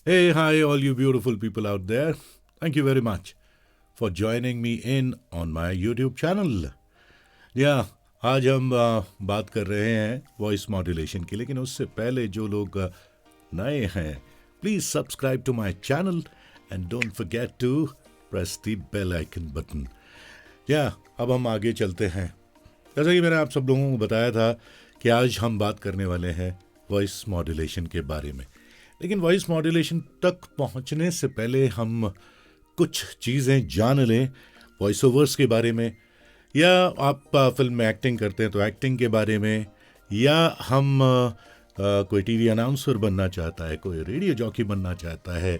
Hey, hi, all you beautiful people out there. Thank you very much for joining me in on my YouTube channel. Yeah, आज हम बात कर रहे हैं voice modulation की, लेकिन उससे पहले जो लोग नए हैं, please subscribe to my channel and don't forget to press the bell icon button. या अब हम आगे चलते हैं. जैसा कि मैंने आप सब लोगों को बताया था कि आज हम बात करने वाले हैं वॉइस मॉड्यूलेशन के बारे में. लेकिन वॉइस मॉड्यूलेशन तक पहुंचने से पहले हम कुछ चीज़ें जान लें वॉइस ओवर्स के बारे में, या आप फिल्म में एक्टिंग करते हैं तो एक्टिंग के बारे में, या हम कोई टीवी अनाउंसर बनना चाहता है, कोई रेडियो जॉकी बनना चाहता है,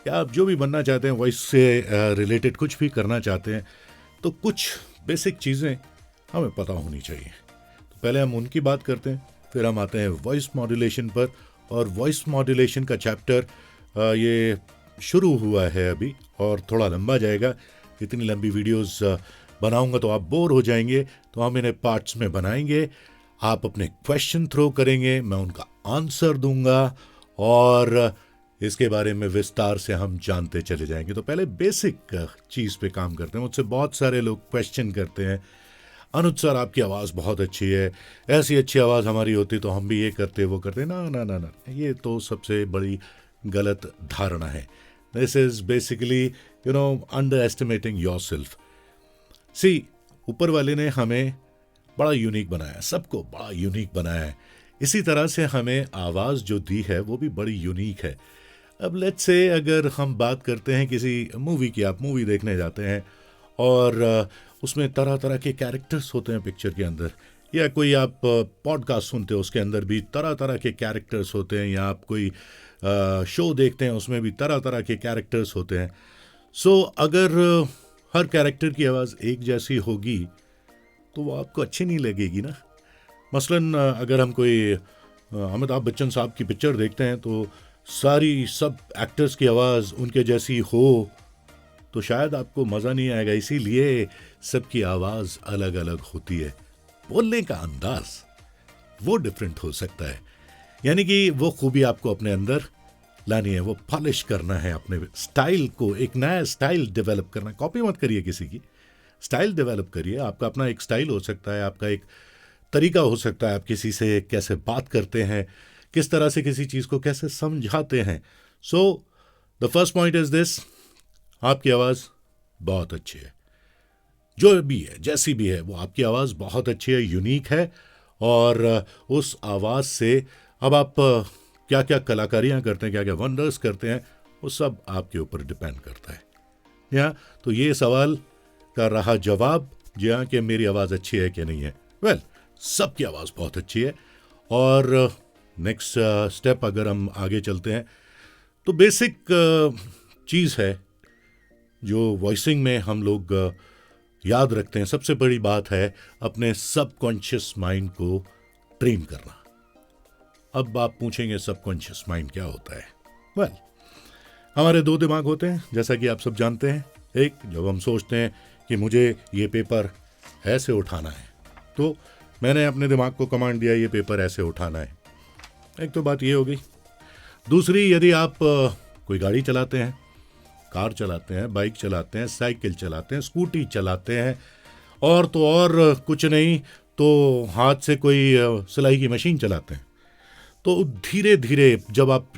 या आप जो भी बनना चाहते हैं वॉइस से रिलेटेड कुछ भी करना चाहते हैं, तो कुछ बेसिक चीज़ें हमें पता होनी चाहिए. तो पहले हम उनकी बात करते हैं, फिर हम आते हैं वॉइस मॉड्यूलेशन पर. और वॉइस मॉड्यूलेशन का चैप्टर ये शुरू हुआ है अभी और थोड़ा लंबा जाएगा. इतनी लंबी वीडियोस बनाऊंगा तो आप बोर हो जाएंगे, तो हम इन्हें पार्ट्स में बनाएंगे. आप अपने क्वेश्चन थ्रो करेंगे, मैं उनका आंसर दूंगा और इसके बारे में विस्तार से हम जानते चले जाएंगे. तो पहले बेसिक चीज़ पे काम करते हैं. मुझसे बहुत सारे लोग क्वेश्चन करते हैं, अनुज सर आपकी आवाज़ बहुत अच्छी है, ऐसी अच्छी आवाज़ हमारी होती तो हम भी ये करते वो करते. ना ना ना ना, ये तो सबसे बड़ी गलत धारणा है. This is basically underestimating yourself. See, ऊपर वाले ने हमें बड़ा यूनिक बनाया, सबको बड़ा यूनिक बनाया है. इसी तरह से हमें आवाज़ जो दी है वो भी बड़ी यूनिक है. अब लेट्स से अगर हम बात करते हैं किसी मूवी की, आप मूवी देखने जाते हैं और उसमें तरह तरह के कैरेक्टर्स होते हैं पिक्चर के अंदर, या कोई आप पॉडकास्ट सुनते हो उसके अंदर भी तरह तरह के कैरेक्टर्स होते हैं, या आप कोई शो देखते हैं उसमें भी तरह तरह के कैरेक्टर्स होते हैं. सो अगर हर कैरेक्टर की आवाज़ एक जैसी होगी तो वो आपको अच्छी नहीं लगेगी ना. मसलन अगर हम कोई अमिताभ बच्चन साहब की पिक्चर देखते हैं तो सारी सब एक्टर्स की आवाज़ उनके जैसी हो तो शायद आपको मज़ा नहीं आएगा. इसीलिए सबकी आवाज़ अलग अलग होती है, बोलने का अंदाज वो डिफरेंट हो सकता है. यानी कि वो खूबी आपको अपने अंदर लानी है, वो पॉलिश करना है, अपने स्टाइल को, एक नया स्टाइल डेवलप करना है. कॉपी मत करिए किसी की, स्टाइल डेवलप करिए. आपका अपना एक स्टाइल हो सकता है, आपका एक तरीका हो सकता है, आप किसी से कैसे बात करते हैं, किस तरह से किसी चीज़ को कैसे समझाते हैं. So the first point is this, आपकी आवाज़ बहुत अच्छी है, जो भी है जैसी भी है, वो आपकी आवाज़ बहुत अच्छी है, यूनिक है. और उस आवाज़ से अब आप क्या क्या कलाकारियाँ करते हैं, क्या क्या वंडर्स करते हैं, वो सब आपके ऊपर डिपेंड करता है. या तो ये सवाल का रहा जवाब, जी हाँ, कि मेरी आवाज़ अच्छी है कि नहीं है. वेल, सबकी आवाज़ बहुत अच्छी है. और नेक्स्ट स्टेप अगर हम आगे चलते हैं तो बेसिक चीज़ है जो वॉइसिंग में हम लोग याद रखते हैं. सबसे बड़ी बात है अपने सबकॉन्शियस माइंड को ट्रेन करना. अब आप पूछेंगे सबकॉन्शियस माइंड क्या होता है. वेल, हमारे दो दिमाग होते हैं जैसा कि आप सब जानते हैं. एक, जब हम सोचते हैं कि मुझे ये पेपर ऐसे उठाना है, तो मैंने अपने दिमाग को कमांड दिया ये पेपर ऐसे उठाना है. एक तो बात ये हो गई. दूसरी, यदि आप कोई गाड़ी चलाते हैं, कार चलाते हैं, बाइक चलाते हैं, साइकिल चलाते हैं, स्कूटी चलाते हैं, और तो और कुछ नहीं तो हाथ से कोई सिलाई की मशीन चलाते हैं, तो धीरे धीरे जब आप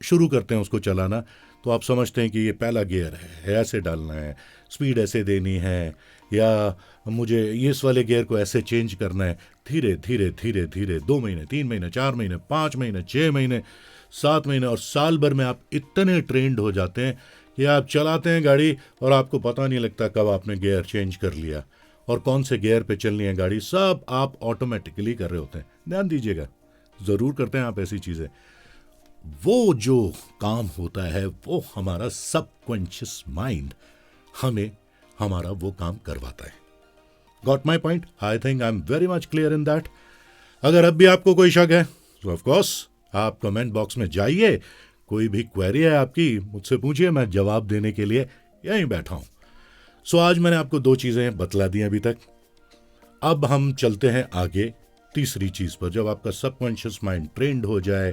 शुरू करते हैं उसको चलाना, तो आप समझते हैं कि ये पहला गियर है, ऐसे डालना है, स्पीड ऐसे देनी है, या मुझे इस वाले गियर को ऐसे चेंज करना है. धीरे धीरे धीरे धीरे 2 महीने, 3 महीने, 4 महीने, 5 महीने, 6 महीने, 7 महीने और साल भर में आप इतने ट्रेंड हो जाते हैं कि आप चलाते हैं गाड़ी और आपको पता नहीं लगता कब आपने गियर चेंज कर लिया और कौन से गियर पे चलनी है गाड़ी. सब आप ऑटोमेटिकली कर रहे होते हैं. ध्यान दीजिएगा, ज़रूर करते हैं आप ऐसी चीज़ें. वो जो काम होता है वो हमारा सबकॉन्शियस माइंड हमें हमारा वो काम करवाता है. Got my point? I think I am very much clear in that. अगर अब भी आपको कोई शक है तो ऑफ कोर्स आप कमेंट बॉक्स में जाइए, कोई भी क्वेरी है आपकी मुझसे पूछिए, मैं जवाब देने के लिए यहीं बैठा हूँ. सो आज मैंने आपको 2 चीज़ें बतला दी अभी तक. अब हम चलते हैं आगे तीसरी चीज़ पर. जब आपका सबकॉन्शियस माइंड ट्रेंड हो जाए,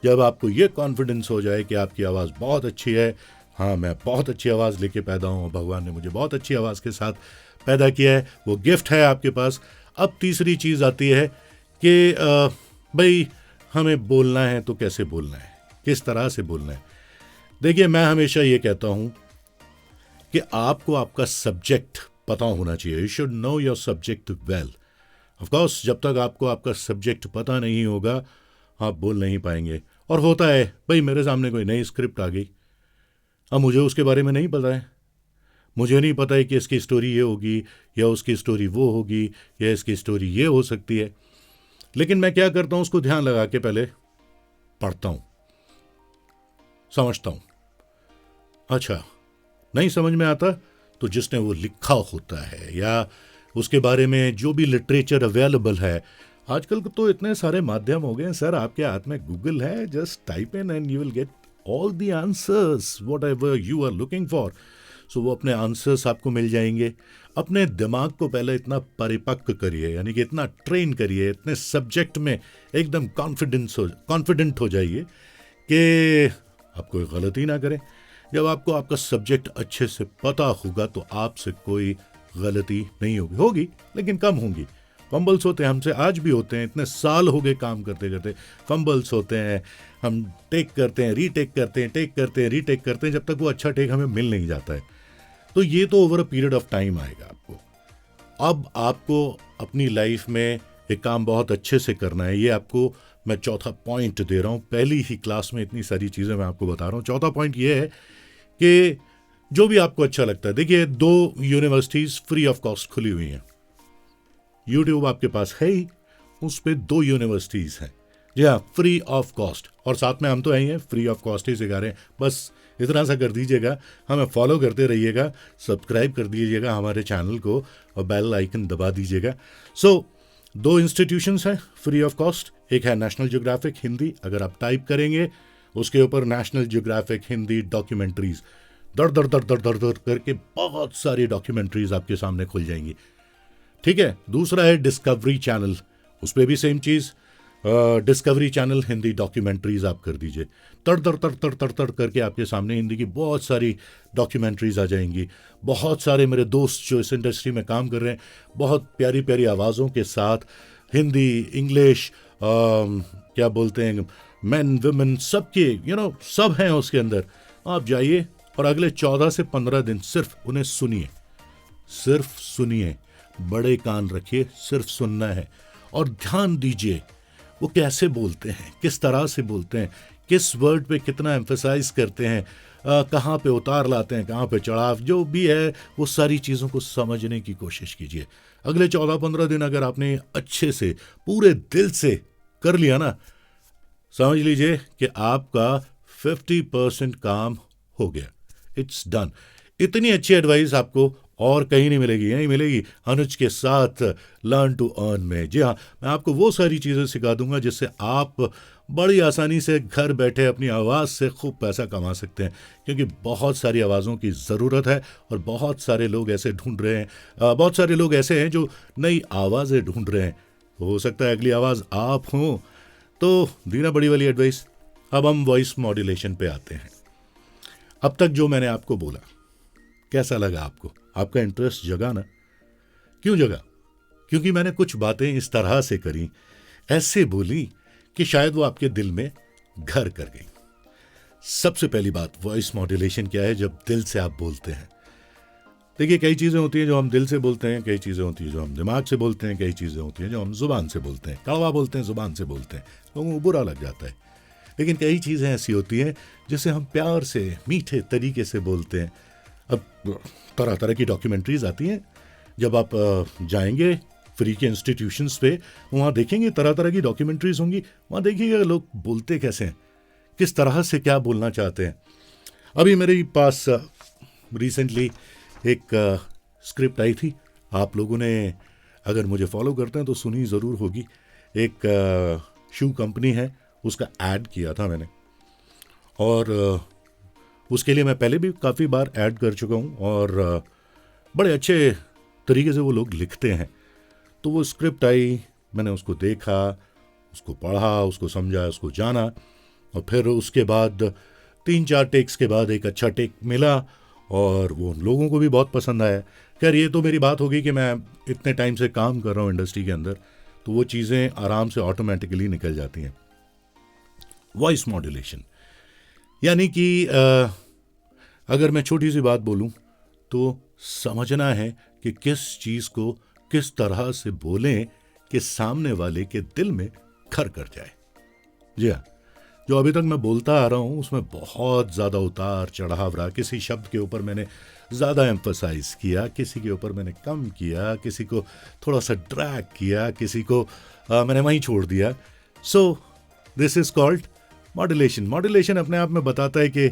जब आपको ये कॉन्फिडेंस हो जाए कि आपकी आवाज़ बहुत अच्छी है, हाँ मैं बहुत अच्छी आवाज़ लेके पैदा हूँ, भगवान ने मुझे बहुत अच्छी आवाज़ के साथ पैदा किया है, वो गिफ्ट है आपके पास। अब तीसरी चीज़ आती है कि भाई हमें बोलना है तो कैसे बोलना है, किस तरह से बोलना है। देखिए, मैं हमेशा ये कहता हूँ कि आपको आपका सब्जेक्ट पता होना चाहिए। You should know your subject well. Of course जब तक आपको आपका सब्जेक्ट पता नहीं होगा आप बोल नहीं पाएंगे। और होता है भाई, मेरे सामने कोई नई स्क्रिप्ट आ गई, अब मुझे उसके बारे में नहीं पता है, मुझे नहीं पता है कि इसकी स्टोरी ये होगी या उसकी स्टोरी वो होगी या इसकी स्टोरी ये हो सकती है। लेकिन मैं क्या करता हूँ, उसको ध्यान लगा के पहले पढ़ता हूँ, समझता हूँ। अच्छा, नहीं समझ में आता तो जिसने वो लिखा होता है या उसके बारे में जो भी लिटरेचर अवेलेबल है, आजकल तो इतने सारे माध्यम हो गए हैं सर, आपके हाथ में गूगल है, just type in and you will get all the answers whatever you are looking for. So वो अपने आंसर्स आपको मिल जाएंगे। अपने दिमाग को पहले इतना परिपक्व करिए, यानी कि इतना ट्रेन करिए, इतने सब्जेक्ट में एकदम कॉन्फिडेंट हो जाइए कि आप कोई गलती ना करें। जब आपको आपका सब्जेक्ट अच्छे से पता होगा तो आपसे कोई गलती नहीं होगी लेकिन कम होंगी। फंबल्स होते हैं, हमसे आज भी होते हैं, इतने साल हो गए काम करते करते फंबल्स होते हैं। हम टेक करते हैं, रीटेक करते हैं, टेक करते हैं, रीटेक करते हैं, जब तक वो अच्छा टेक हमें मिल नहीं जाता है। तो ये तो over a period of time आएगा आपको। अब आपको अपनी लाइफ में एक काम बहुत अच्छे से करना है। ये आपको मैं चौथा पॉइंट दे रहा हूँ, पहली ही क्लास में इतनी सारी चीज़ें मैं आपको बता रहा हूँ। चौथा पॉइंट ये है कि जो भी आपको अच्छा लगता है, देखिए 2 यूनिवर्सिटीज़ फ्री ऑफ कॉस्ट खुली हुई हैं। यूट्यूब आपके पास है ही, उस पर 2 यूनिवर्सिटीज़ हैं, जी हाँ, फ्री ऑफ कॉस्ट। और साथ में हम तो यही हैं, फ्री ऑफ कॉस्ट ही सिखा रहे हैं। बस इतना सा कर दीजिएगा, हमें फॉलो करते रहिएगा, सब्सक्राइब कर दीजिएगा हमारे चैनल को और बेल आइकन दबा दीजिएगा। सो 2 इंस्टीट्यूशंस हैं फ्री ऑफ कॉस्ट। एक है नेशनल ज्योग्राफिक हिंदी, अगर आप टाइप करेंगे उसके ऊपर नेशनल ज्योग्राफिक हिंदी डॉक्यूमेंट्रीज, दर दर दर दर दर दर करके बहुत सारी डॉक्यूमेंट्रीज आपके सामने खुल जाएंगी, ठीक है। दूसरा है डिस्कवरी चैनल, उस पर भी सेम चीज़, डिस्कवरी चैनल हिंदी डॉक्यूमेंट्रीज आप कर दीजिए, तड़ तड़ तड़ तड़ तड़ तड़ करके आपके सामने हिंदी की बहुत सारी डॉक्यूमेंट्रीज आ जाएंगी। बहुत सारे मेरे दोस्त जो इस इंडस्ट्री में काम कर रहे हैं, बहुत प्यारी प्यारी आवाज़ों के साथ हिंदी, इंग्लिश, क्या बोलते हैं, मेन वुमेन, सबके सब हैं उसके अंदर। आप जाइए और अगले 14 से 15 दिन सिर्फ उन्हें सुनिए, सिर्फ सुनिए, बड़े कान रखिए, सिर्फ सुनना है और ध्यान दीजिए वो कैसे बोलते हैं, किस तरह से बोलते हैं, किस वर्ड पे कितना एम्फेसाइज करते हैं, कहाँ पे उतार लाते हैं, कहाँ पे चढ़ाव, जो भी है वो सारी चीज़ों को समझने की कोशिश कीजिए। अगले 14-15 दिन अगर आपने अच्छे से पूरे दिल से कर लिया ना, समझ लीजिए कि आपका 50% काम हो गया, इट्स डन। इतनी अच्छी एडवाइस आपको और कहीं नहीं मिलेगी, यहीं मिलेगी अनुज के साथ लर्न टू अर्न में। जी हाँ, मैं आपको वो सारी चीज़ें सिखा दूंगा जिससे आप बड़ी आसानी से घर बैठे अपनी आवाज़ से खूब पैसा कमा सकते हैं, क्योंकि बहुत सारी आवाज़ों की ज़रूरत है और बहुत सारे लोग ऐसे ढूंढ रहे हैं, बहुत सारे लोग ऐसे हैं जो नई आवाज़ें ढूंढ रहे हैं। हो सकता है अगली आवाज़ आप हों, तो दीना बड़ी वाली एडवाइस। अब हम वॉइस मॉड्यूलेशन पे आते हैं। अब तक जो मैंने आपको बोला कैसा लगा आपको? आपका इंटरेस्ट जगा ना? क्यों जगा? क्योंकि मैंने कुछ बातें इस तरह से करी, ऐसे बोली कि शायद वो आपके दिल में घर कर गई। सबसे पहली बात, वॉइस मॉड्यूलेशन क्या है? जब दिल से आप बोलते हैं। देखिए, कई चीज़ें होती हैं जो हम दिल से बोलते हैं, कई चीज़ें होती हैं जो हम दिमाग से बोलते हैं, कई चीज़ें होती हैं जो हम ज़ुबान से बोलते हैं। कड़वा बोलते हैं, ज़ुबान से बोलते हैं, लोगों को बुरा लग जाता है। लेकिन कई चीज़ें ऐसी होती हैं जिसे हम प्यार से, मीठे तरीके से बोलते हैं। अब तरह तरह की डॉक्यूमेंट्रीज आती हैं, जब आप जाएंगे फ्री के इंस्टीट्यूशंस पे, वहाँ देखेंगे तरह तरह की डॉक्यूमेंट्रीज होंगी, वहाँ देखिएगा लोग बोलते कैसे हैं, किस तरह से क्या बोलना चाहते हैं। अभी मेरे पास रिसेंटली एक स्क्रिप्ट आई थी, आप लोगों ने अगर मुझे फॉलो करते हैं तो सुनी ज़रूर होगी। एक शू कंपनी है, उसका ऐड किया था मैंने, और उसके लिए मैं पहले भी काफ़ी बार ऐड कर चुका हूँ और बड़े अच्छे तरीके से वो लोग लिखते हैं। तो वो स्क्रिप्ट आई, मैंने उसको देखा, उसको पढ़ा, उसको समझा, उसको जाना, और फिर उसके बाद 3-4 टेक्स के बाद एक अच्छा टेक मिला और वो उन लोगों को भी बहुत पसंद आया। खैर ये तो मेरी बात होगी कि मैं इतने टाइम से काम कर रहा हूँ इंडस्ट्री के अंदर, तो वो चीज़ें आराम से ऑटोमेटिकली निकल जाती हैं। वॉइस मॉड्यूलेशन यानी कि अगर मैं छोटी सी बात बोलूं तो समझना है कि किस चीज़ को किस तरह से बोलें कि सामने वाले के दिल में घर कर जाए। जी हाँ, जो अभी तक मैं बोलता आ रहा हूँ उसमें बहुत ज़्यादा उतार चढ़ाव रहा। किसी शब्द के ऊपर मैंने ज़्यादा एम्फसाइज किया, किसी के ऊपर मैंने कम किया, किसी को थोड़ा सा ड्रैग किया, किसी को मैंने वहीं छोड़ दिया। So this is called modulation. Modulation अपने आप में बताता है कि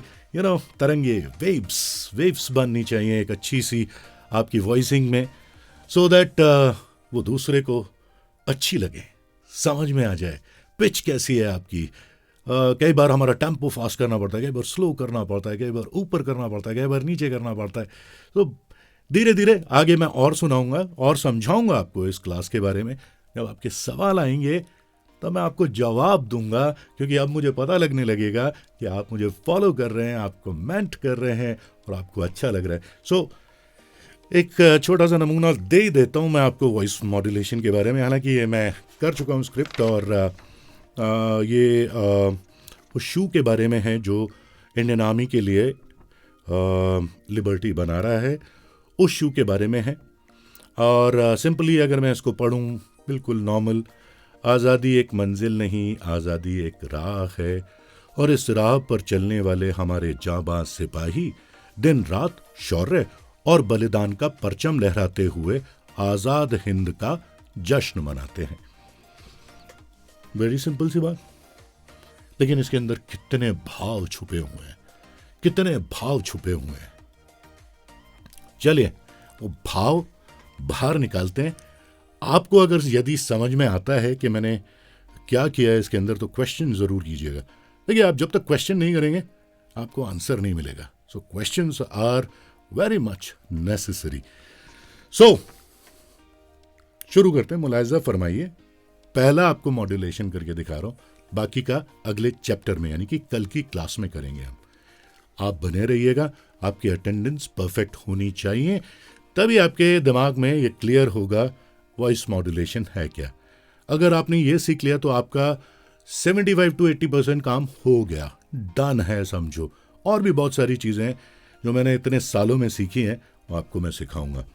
तरंगे, वेव्स बननी चाहिए एक अच्छी सी आपकी वॉइसिंग में, सो दैट वो दूसरे को अच्छी लगे, समझ में आ जाए पिच कैसी है आपकी। कई बार हमारा टेम्पो फास्ट करना पड़ता है, कई बार स्लो करना पड़ता है, कई बार ऊपर करना पड़ता है, कई बार नीचे करना पड़ता है। तो धीरे धीरे आगे मैं और सुनाऊंगा और समझाऊंगा आपको इस क्लास के बारे में। जब आपके सवाल आएंगे तब मैं आपको जवाब दूंगा, क्योंकि अब मुझे पता लगने लगेगा कि आप मुझे फॉलो कर रहे हैं, आप कमेंट कर रहे हैं और आपको अच्छा लग रहा है। सो एक छोटा सा नमूना दे देता हूं मैं आपको वॉइस मॉड्यूलेशन के बारे में। हालांकि ये मैं कर चुका हूं स्क्रिप्ट, और ये उस शू के बारे में है जो इंडियन आर्मी के लिए लिबर्टी बना रहा है, उस शू के बारे में है। और सिंपली अगर मैं इसको पढ़ूं बिल्कुल नॉर्मल, आज़ादी एक मंजिल नहीं, आज़ादी एक राह है, और इस राह पर चलने वाले हमारे जांबाज सिपाही दिन रात शौर्य और बलिदान का परचम लहराते हुए आज़ाद हिंद का जश्न मनाते हैं। वेरी सिंपल सी बात, लेकिन इसके अंदर कितने भाव छुपे हुए हैं, कितने भाव छुपे हुए हैं। चलिए वो भाव बाहर निकालते हैं। आपको अगर यदि समझ में आता है कि मैंने क्या किया है इसके अंदर, तो क्वेश्चन जरूर कीजिएगा। देखिए, आप जब तक क्वेश्चन नहीं करेंगे आपको आंसर नहीं मिलेगा। So questions are very much necessary. So शुरू करते हैं। मुलाहिजा फरमाइए, पहला आपको मॉड्यूलेशन करके दिखा रहा हूं, बाकी का अगले चैप्टर में यानी कि कल की क्लास में करेंगे हम। आप बने रहिएगा, आपकी अटेंडेंस परफेक्ट होनी चाहिए, तभी आपके दिमाग में ये क्लियर होगा वॉइस मॉड्यूलेशन है क्या। अगर आपने ये सीख लिया तो आपका 75 to 80% काम हो गया, डन है समझो। और भी बहुत सारी चीज़ें हैं जो मैंने इतने सालों में सीखी हैं, वो आपको मैं सिखाऊंगा।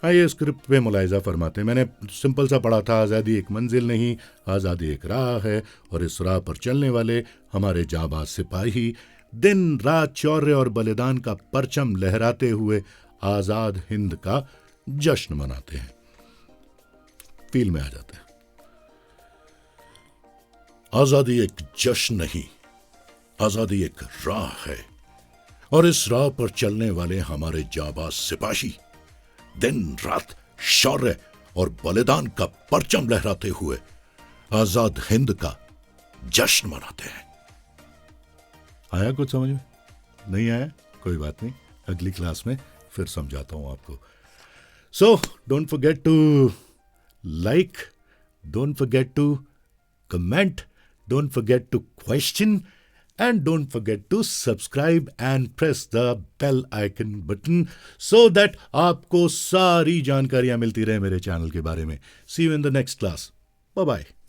आइए स्क्रिप्ट पे मुलाहिजा फरमाते हैं। मैंने सिंपल सा पढ़ा था, आज़ादी एक मंजिल नहीं, आज़ादी एक राह है, और इस राह पर चलने वाले हमारे जाबाज सिपाही दिन रात शौर्य और बलिदान का परचम लहराते हुए आज़ाद हिंद का जश्न मनाते हैं। फील में आ जाते हैं। आज़ादी एक जश्न नहीं, आज़ादी एक राह है, और इस राह पर चलने वाले हमारे जाबाज सिपाही दिन रात शौर्य और बलिदान का परचम लहराते हुए आजाद हिंद का जश्न मनाते हैं। आया कुछ समझ में? नहीं आया? कोई बात नहीं, अगली क्लास में फिर समझाता हूं आपको। So don't forget to like, don't forget to comment, don't forget to question, and don't forget to subscribe and press the bell icon button so that आपको सारी जानकारियां मिलती रहे मेरे चैनल के बारे में। See you in the next class. Bye bye.